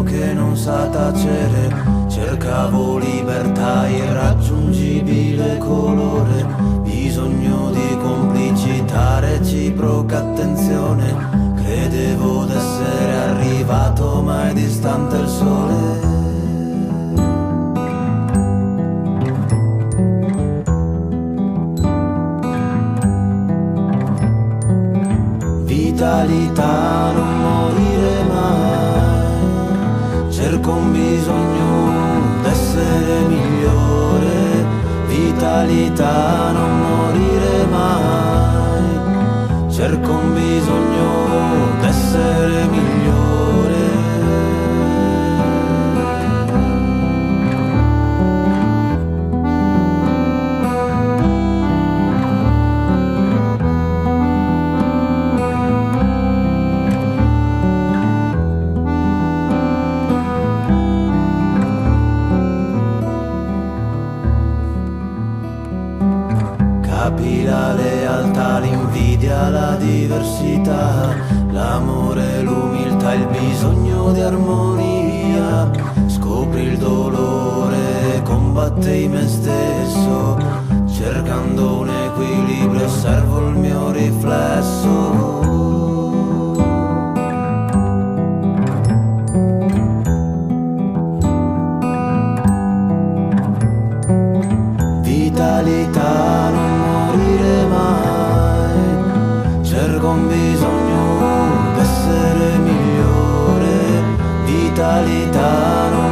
che non sa tacere, cercavo libertà, irraggiungibile colore, bisogno di complicità, reciproca attenzione, credevo d'essere arrivato ma è distante il sole. Vitalità, non morire mai, cerco un bisogno d'essere migliore. Vitalità, non morire mai, cerco un bisogno d'essere migliore. Capi la lealtà, l'invidia, la diversità, l'amore, l'umiltà, il bisogno di armonia. Scopri il dolore, combatti me stesso, cercando un equilibrio, osservo il mio riflesso. Vitalità, non morire mai, cerco un bisogno d'essere migliore. Vitalità, non